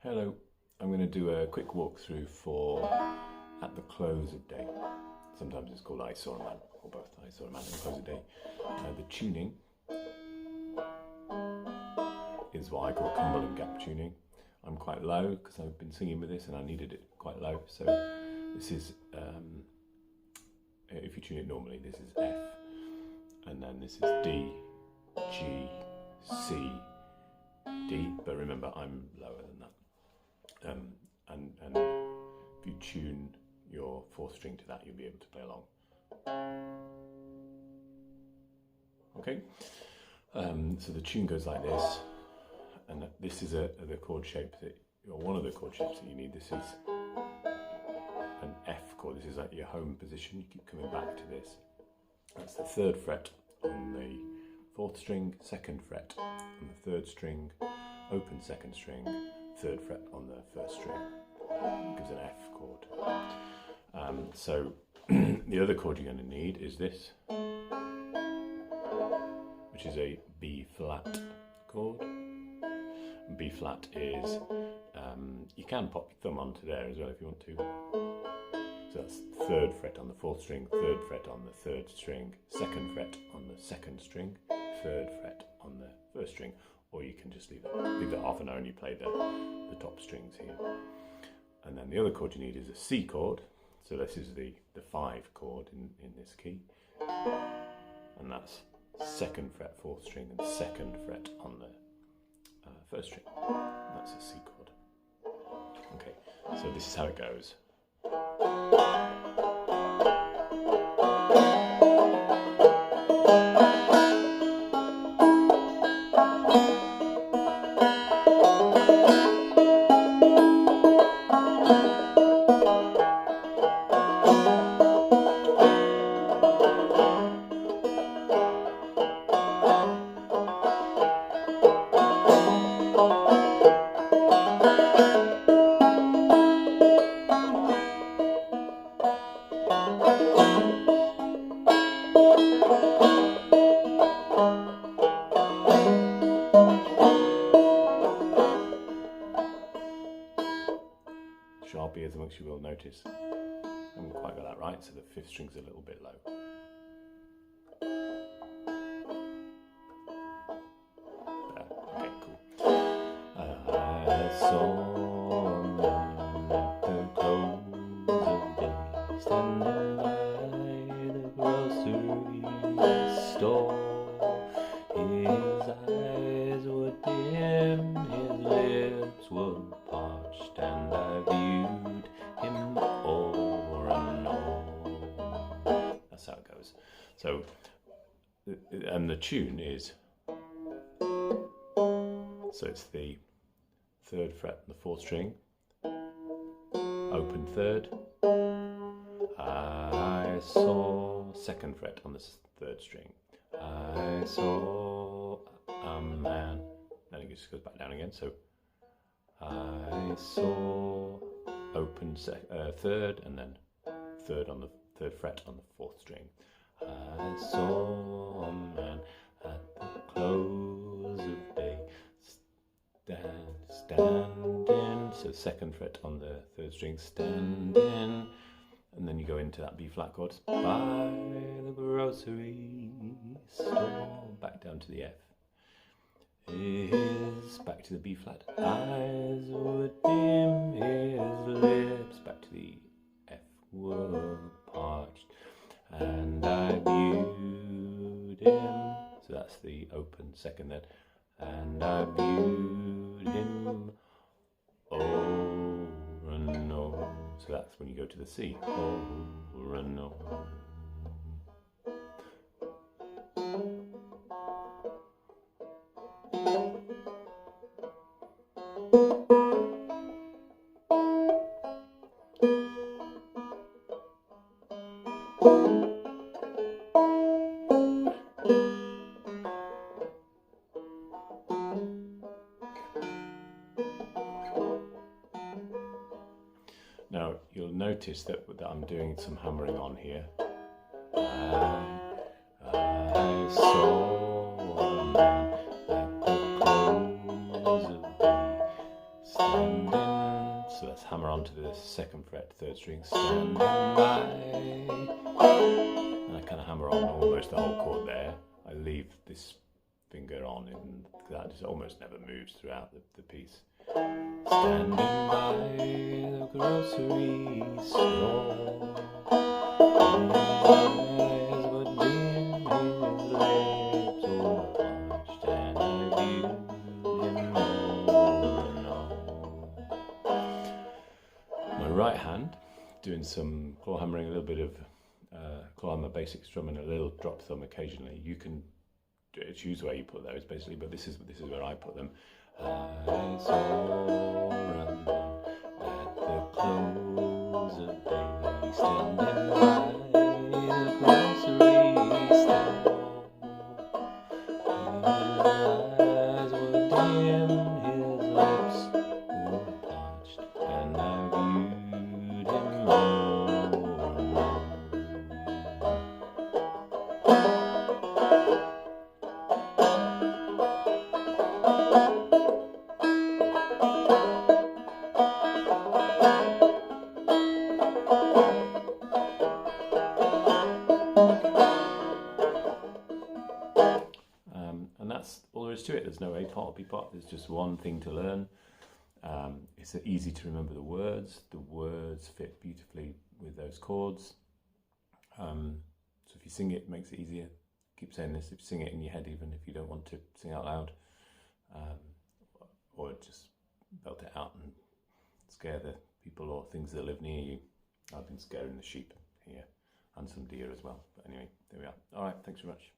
Hello, I'm going to do a quick walkthrough for At the Close of Day. Sometimes it's called I Saw a Man, or both I Saw a Man and Close of Day. The tuning is what I call Cumberland Gap tuning. I'm quite low because I've been singing with this and I needed it quite low. So this is, if you tune it normally, this is F, and then this is D, G, C, D, but remember I'm lower than that. And if you tune your fourth string to that, you'll be able to play along. Okay, so the tune goes like this, and this is the chord shape that, or one of the chord shapes that you need. This is an F chord. This is like your home position. You keep coming back to this. That's the third fret on the fourth string, second fret on the third string, open second string, third fret on the first string. It gives an F chord. So the other chord you're going to need is this, which is a B flat chord. B flat is, you can pop your thumb onto there as well if you want to. So that's third fret on the fourth string, third fret on the third string, second fret on the second string, third fret on the first string, or you can just leave that off and only play the top strings here. And then the other chord you need is a C chord. So this is the 5 chord in this key, and that's second fret, fourth string, and second fret on the first string. That's a C chord. Okay, so this is how it goes. Sharp ears amongst you will notice I haven't quite got that right, so the fifth string's a little bit low. There. Okay, cool. I saw a man at the close of day, standing by the grocery store. His eyes were dim, his lips were parched, and I viewed him o'er and o'er. That's how it goes. So, and the tune is, so it's the third fret on the fourth string, open third, I saw, second fret on the third string, I saw a man, then it just goes back down again, so I saw, open third, and then third on the third fret on the fourth string. I saw a man at the close of day, standing, so second fret on the third string, standing, and then you go into that B flat chord, by the grocery store, back down to the F. His, back to the B flat, eyes were dim, his lips, back to the F, were parched, and I viewed him, so that's the open second then, and I viewed him over and over, so that's when you go to the C, over and over. Now you'll notice that I'm doing some hammering on here. I saw a man at the close of day, standing. So let's hammer onto the 2nd fret, 3rd string, standing by. And I kind of hammer on almost the whole chord there. I leave this finger on, and that just almost never moves throughout the piece. Standing by the grocery store, his eyes were dim, his lips were parched, and I viewed him more and more. My right hand, doing some claw hammering, a little bit of Clawhammer basic strum and a little drop thumb occasionally. You can choose where you put those basically, but this is where I put them. I saw at the close of day, standing by the grocery store. His eyes were dim, his lips were parched, and I viewed him more and more. And that's all there is to it. There's no A part or B part. There's just one thing to learn. It's easy to remember the words. The words fit beautifully with those chords. So if you sing it, it makes it easier. Keep saying this. If you sing it in your head, even if you don't want to sing out loud, or just belt it out and scare the people or things that live near you. I've been scaring the sheep here and some deer as well. But anyway, there we are. All right, thanks very much.